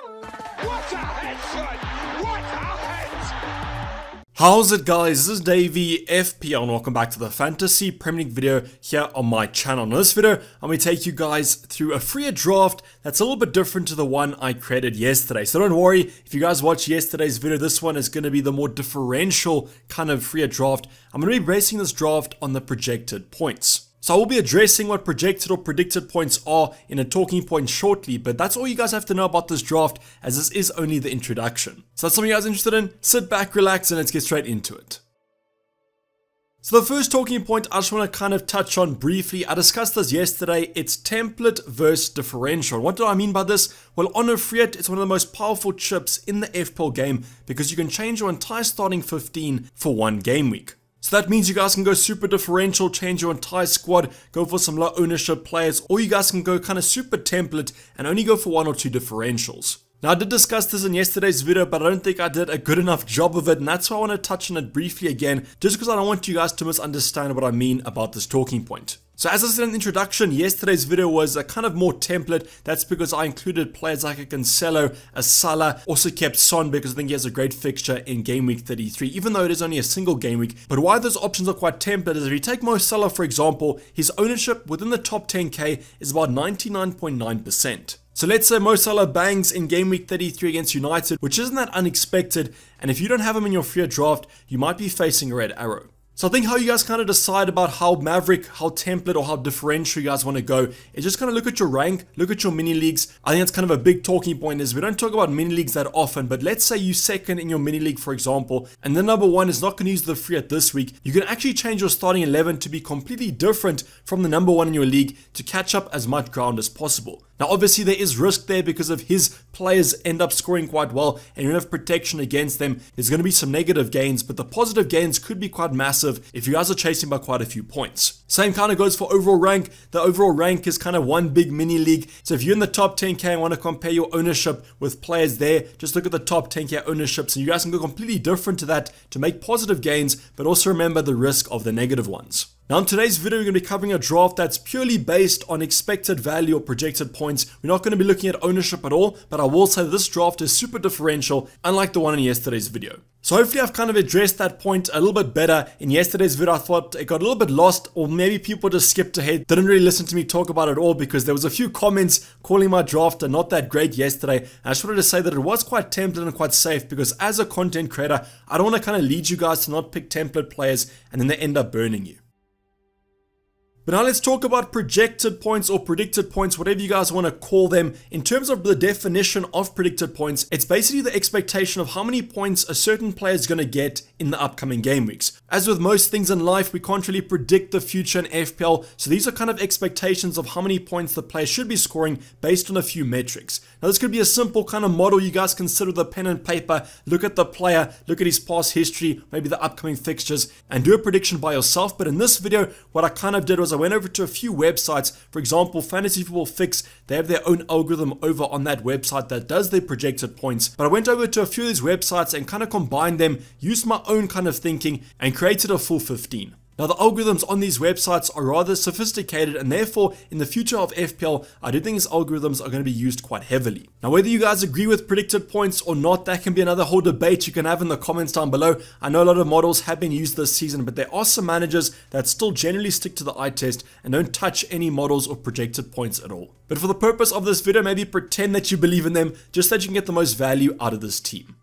What a head, son! What a head! How's it, guys? This is Dayvy, FPL, and welcome back to the Fantasy Premier League video here on my channel. In this video, I'm going to take you guys through a free draft that's a little bit different to the one I created yesterday. So don't worry, if you guys watched yesterday's video, this one is going to be the more differential kind of free draft. I'm going to be basing this draft on the projected points. So I will be addressing what projected or predicted points are in a talking point shortly, but that's all you guys have to know about this draft, as this is only the introduction. So that's something you guys are interested in? Sit back, relax, and let's get straight into it. So the first talking point I just want to kind of touch on briefly, I discussed this yesterday, it's template versus differential. What do I mean by this? Well, on a Fiat, it's one of the most powerful chips in the FPL game because you can change your entire starting 15 for one game week. So that means you guys can go super differential, change your entire squad, go for some low ownership players, or you guys can go kind of super template and only go for one or two differentials. Now I did discuss this in yesterday's video, but I don't think I did a good enough job of it, and that's why I want to touch on it briefly again, just because I don't want you guys to misunderstand what I mean about this talking point. So as I said in the introduction, yesterday's video was a kind of more template. That's because I included players like a Cancelo, a Salah, also kept Son because I think he has a great fixture in game week 33, even though it is only a single game week. But why those options are quite template is if you take Mo Salah, for example, his ownership within the top 10k is about 99.9%. So let's say Mo Salah bangs in game week 33 against United, which isn't that unexpected, and if you don't have him in your free draft, you might be facing a red arrow. So I think how you guys kind of decide about how maverick, how template, or how differential you guys want to go is just kind of look at your rank, look at your mini leagues. I think that's kind of a big talking point is we don't talk about mini leagues that often, but let's say you second in your mini league, for example, and then number one is not going to use the free at this week. You can actually change your starting 11 to be completely different from the number one in your league to catch up as much ground as possible. Now obviously there is risk there because if his players end up scoring quite well and you don't have protection against them, there's going to be some negative gains, but the positive gains could be quite massive if you guys are chasing by quite a few points. Same kind of goes for overall rank. The overall rank is kind of one big mini league. So if you're in the top 10k and want to compare your ownership with players there, just look at the top 10k ownerships and you guys can go completely different to that to make positive gains, but also remember the risk of the negative ones. Now in today's video, we're going to be covering a draft that's purely based on expected value or projected points. We're not going to be looking at ownership at all, but I will say that this draft is super differential, unlike the one in yesterday's video. So hopefully I've kind of addressed that point a little bit better. In yesterday's video, I thought it got a little bit lost, or maybe people just skipped ahead, didn't really listen to me talk about it all because there was a few comments calling my draft not that great yesterday. And I just wanted to say that it was quite template and quite safe because as a content creator, I don't want to kind of lead you guys to not pick template players and then they end up burning you. But now let's talk about projected points or predicted points, whatever you guys want to call them. In terms of the definition of predicted points, it's basically the expectation of how many points a certain player is going to get in the upcoming game weeks. As with most things in life, we can't really predict the future in FPL, so these are kind of expectations of how many points the player should be scoring based on a few metrics. Now this could be a simple kind of model you guys consider with a pen and paper, look at the player, look at his past history, maybe the upcoming fixtures, and do a prediction by yourself. But in this video, what I kind of did was I went over to a few websites. For example, Fantasy Football Fix, they have their own algorithm over on that website that does their projected points. But I went over to a few of these websites and kind of combined them, used my own kind of thinking, and created a full 15. Now the algorithms on these websites are rather sophisticated, and therefore in the future of FPL, I do think these algorithms are going to be used quite heavily. Now whether you guys agree with predicted points or not, that can be another whole debate you can have in the comments down below. I know a lot of models have been used this season, but there are some managers that still generally stick to the eye test and don't touch any models or projected points at all. But for the purpose of this video, maybe pretend that you believe in them, just so that you can get the most value out of this team.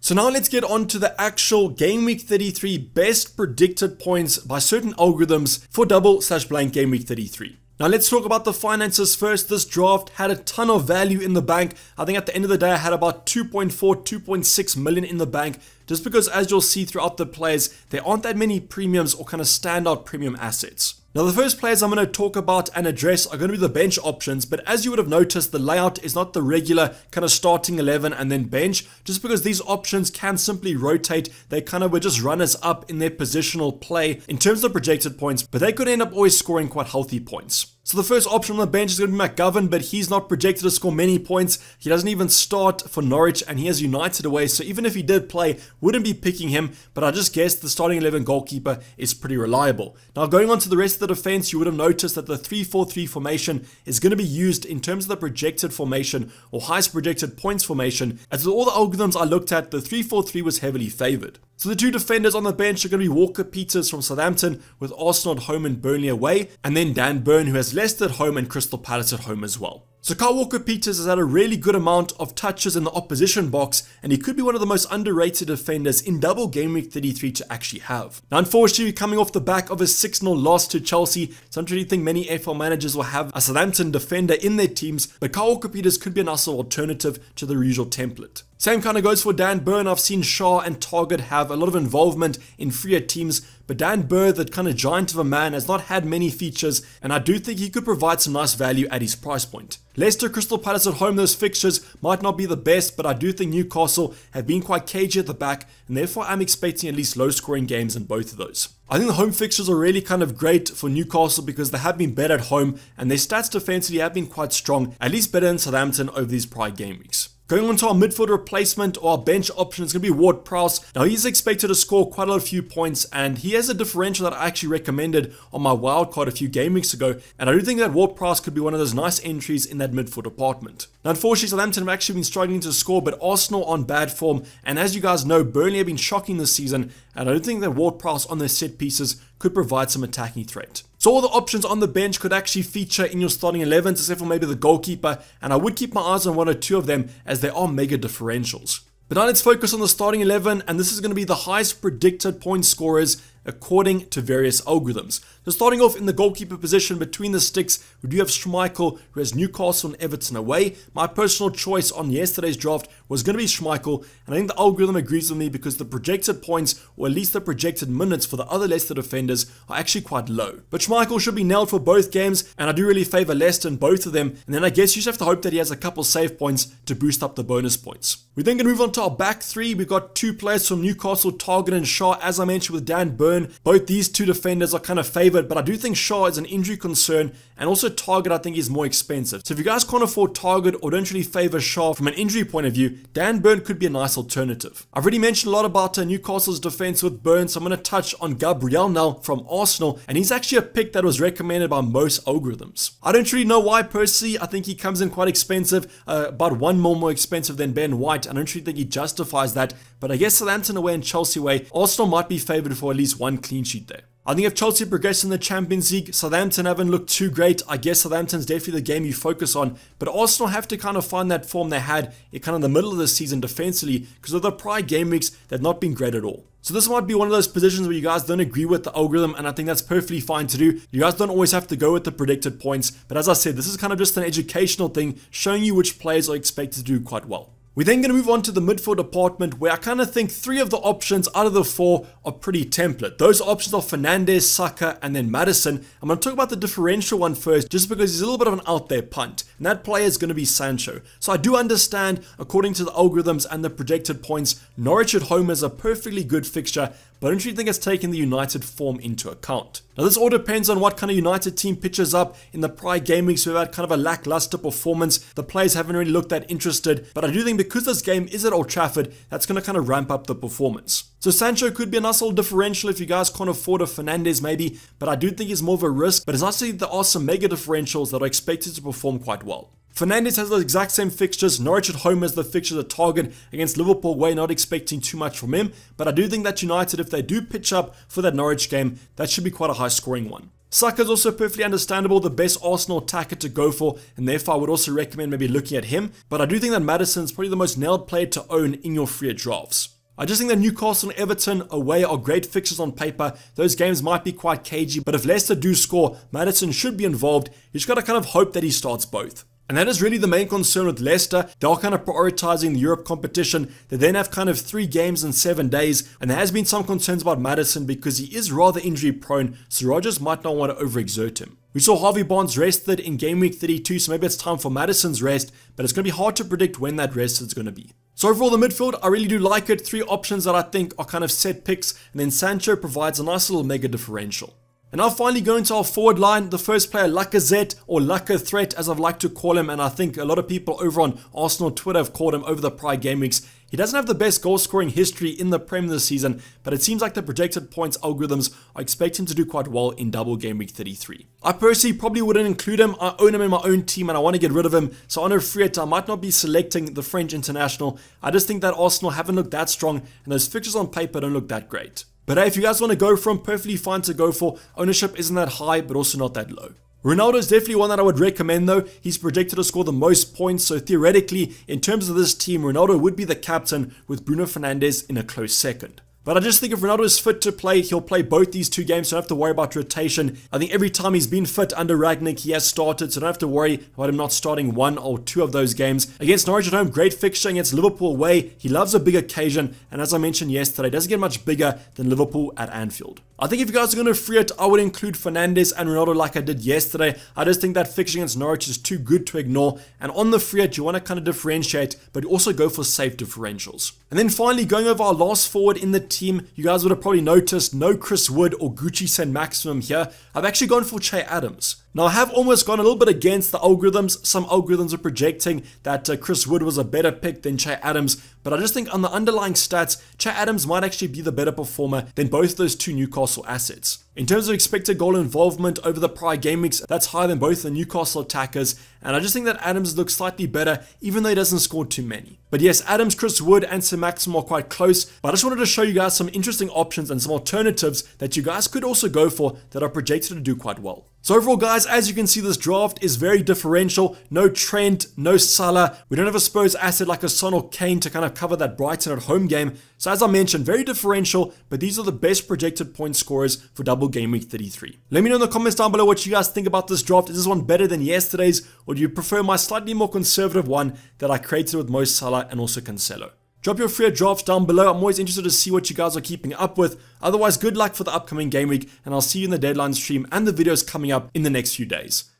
So now let's get on to the actual game week 33 best predicted points by certain algorithms for double/blank game week 33. Now let's talk about the finances first. This draft had a ton of value in the bank. I think at the end of the day I had about 2.6 million in the bank, just because as you'll see throughout the players, there aren't that many premiums or kind of standout premium assets. Now the first players I'm going to talk about and address are going to be the bench options, but as you would have noticed, the layout is not the regular kind of starting 11 and then bench, just because these options can simply rotate. They kind of were just runners up in their positional play in terms of projected points, but they could end up always scoring quite healthy points. So the first option on the bench is going to be McGovern, but he's not projected to score many points. He doesn't even start for Norwich, and he has United away, so even if he did play, wouldn't be picking him, but I just guessed the starting 11 goalkeeper is pretty reliable. Now going on to the rest of the defense, you would have noticed that the 3-4-3 formation is going to be used in terms of the projected formation or highest projected points formation. As with all the algorithms I looked at, the 3-4-3 was heavily favoured. So the two defenders on the bench are going to be Walker-Peters from Southampton with Arsenal at home and Burnley away, and then Dan Burn, who has Leicester at home and Crystal Palace at home as well. So Kyle Walker-Peters has had a really good amount of touches in the opposition box, and he could be one of the most underrated defenders in double game week 33 to actually have. Now unfortunately, coming off the back of a 6-0 loss to Chelsea, so I don't really think many FPL managers will have a Southampton defender in their teams, but Kyle Walker-Peters could be a nice alternative to the usual template. Same kind of goes for Dan Burn. I've seen Shaw and Target have a lot of involvement in freer teams, but Dan Burn, that kind of giant of a man, has not had many features, and I do think he could provide some nice value at his price point. Leicester, Crystal Palace at home, those fixtures might not be the best, but I do think Newcastle have been quite cagey at the back, and therefore I'm expecting at least low scoring games in both of those. I think the home fixtures are really kind of great for Newcastle because they have been better at home, and their stats defensively have been quite strong, at least better than Southampton over these prior game weeks. Going on to our midfield replacement or our bench option is going to be Ward-Prowse. Now he's expected to score quite a few points, and he has a differential that I actually recommended on my wildcard a few game weeks ago, and I do think that Ward-Prowse could be one of those nice entries in that midfield department. Now unfortunately Southampton have actually been struggling to score, but Arsenal on bad form, and as you guys know, Burnley have been shocking this season, and I don't think that Ward-Prowse on their set pieces could provide some attacking threat. So all the options on the bench could actually feature in your starting 11s, except for maybe the goalkeeper, and I would keep my eyes on one or two of them as they are mega differentials. But now let's focus on the starting 11, and this is going to be the highest predicted point scorers according to various algorithms. So starting off in the goalkeeper position between the sticks, we do have Schmeichel, who has Newcastle and Everton away. My personal choice on yesterday's draft was going to be Schmeichel, and I think the algorithm agrees with me because the projected points, or at least the projected minutes for the other Leicester defenders, are actually quite low. But Schmeichel should be nailed for both games, and I do really favour Leicester in both of them, and then I guess you just have to hope that he has a couple save points to boost up the bonus points. We're then going to move on to our back three. We've got two players from Newcastle, Target and Shaw, as I mentioned with Dan Burn. Both these two defenders are kind of favoured, but I do think Shaw is an injury concern, and also Target I think is more expensive. So if you guys can't afford Target or don't really favour Shaw from an injury point of view, Dan Burn could be a nice alternative. I've already mentioned a lot about Newcastle's defence with Burn, so I'm going to touch on Gabriel now from Arsenal, and he's actually a pick that was recommended by most algorithms. I don't really know why personally. I think he comes in quite expensive, about 1 mil more expensive than Ben White. I don't really think he justifies that, but I guess Southampton away and Chelsea away, Arsenal might be favoured for at least one clean sheet there. I think if Chelsea progress in the Champions League, Southampton haven't looked too great. I guess Southampton's definitely the game you focus on, but Arsenal have to kind of find that form they had in kind of the middle of the season defensively, because of the prior game weeks, they've not been great at all. So this might be one of those positions where you guys don't agree with the algorithm, and I think that's perfectly fine to do. You guys don't always have to go with the predicted points, but as I said, this is kind of just an educational thing, showing you which players are expected to do quite well. We're then going to move on to the midfield department, where I kind of think 3 of the options out of the 4 are pretty template. Those options are Fernandes, Saka, and then Maddison. I'm going to talk about the differential one first, just because he's a little bit of an out there punt, and that player is going to be Sancho. So I do understand, according to the algorithms and the projected points, Norwich at home is a perfectly good fixture, but I don't really think it's taken the United form into account. Now this all depends on what kind of United team pitches up. In the prior game weeks, we've had kind of a lackluster performance. The players haven't really looked that interested, but I do think because this game is at Old Trafford, that's going to kind of ramp up the performance. So Sancho could be a nice little differential if you guys can't afford a Fernandes maybe, but I do think he's more of a risk, but it's nice to see there are some mega differentials that are expected to perform quite well. Fernandes has the exact same fixtures. Norwich at home as the fixture at Target against Liverpool away, not expecting too much from him, but I do think that United, if they do pitch up for that Norwich game, that should be quite a high scoring one. Saka is also perfectly understandable, the best Arsenal attacker to go for, and therefore I would also recommend maybe looking at him, but I do think that Maddison is probably the most nailed player to own in your freer drafts. I just think that Newcastle and Everton away are great fixtures on paper. Those games might be quite cagey, but if Leicester do score, Maddison should be involved. You just got to kind of hope that he starts both. And that is really the main concern with Leicester. They are kind of prioritizing the Europe competition. They then have kind of 3 games in 7 days. And there has been some concerns about Maddison because he is rather injury prone, so Rodgers might not want to overexert him. We saw Harvey Barnes rested in game week 32, so maybe it's time for Maddison's rest, but it's going to be hard to predict when that rest is going to be. So overall, the midfield, I really do like it. 3 options that I think are kind of set picks, and then Sancho provides a nice little mega differential. And now finally going to our forward line, the first player, Lacazette, or Lacazette Threat as I've liked to call him, and I think a lot of people over on Arsenal Twitter have called him over the prior game weeks. He doesn't have the best goal scoring history in the Prem this season, but it seems like the projected points algorithms are expecting him to do quite well in double game week 33. I personally probably wouldn't include him. I own him in my own team and I want to get rid of him, so on a free hit I might not be selecting the French international. I just think that Arsenal haven't looked that strong and those fixtures on paper don't look that great. But hey, if you guys want to go for him, perfectly fine to go for. Ownership isn't that high, but also not that low. Ronaldo is definitely one that I would recommend though. He's projected to score the most points, so theoretically, in terms of this team, Ronaldo would be the captain with Bruno Fernandes in a close second. But I just think if Ronaldo is fit to play, he'll play both these two games, so don't have to worry about rotation. I think every time he's been fit under Rangnick, he has started, so don't have to worry about him not starting one or two of those games. Against Norwich at home, great fixture. Against Liverpool away, he loves a big occasion, and as I mentioned yesterday, doesn't get much bigger than Liverpool at Anfield. I think if you guys are going to free it, I would include Fernandes and Ronaldo like I did yesterday. I just think that fixture against Norwich is too good to ignore, and on the free it, you want to kind of differentiate, but also go for safe differentials. And then finally, going over our last forward in the team, you guys would have probably noticed no Chris Wood or Gucci Saint Maximum here. I've actually gone for Che Adams. Now, I have almost gone a little bit against the algorithms. Some algorithms are projecting that Chris Wood was a better pick than Che Adams, but I just think on the underlying stats, Che Adams might actually be the better performer than both those two Newcastle assets. In terms of expected goal involvement over the prior game weeks, that's higher than both the Newcastle attackers, and I just think that Adams looks slightly better, even though he doesn't score too many. But yes, Adams, Chris Wood, and Saint Maximum are quite close, but I just wanted to show you guys some interesting options and some alternatives that you guys could also go for that are projected to do quite well. So overall, guys, as you can see, this draft is very differential. No Trent, no Salah. We don't have a Spurs asset like a Son or Kane to kind of cover that Brighton at home game. So as I mentioned, very differential, but these are the best projected point scorers for double game week 33. Let me know in the comments down below what you guys think about this draft. Is this one better than yesterday's, or do you prefer my slightly more conservative one that I created with Mo Salah and also Cancelo? Drop your free drafts down below. I'm always interested to see what you guys are keeping up with. Otherwise, good luck for the upcoming game week, and I'll see you in the deadline stream and the videos coming up in the next few days.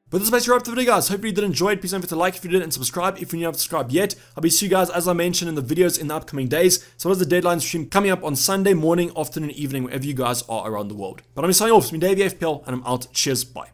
But this is basically wrap up the video, guys. Hopefully you did enjoy it. Please don't forget to like if you did and subscribe if you're not subscribed yet. I'll be seeing you guys, as I mentioned, in the videos in the upcoming days. So there's the deadline stream coming up on Sunday morning, afternoon, evening, wherever you guys are around the world. But I'm signing off. It's been Dayvy FPL, and I'm out. Cheers. Bye.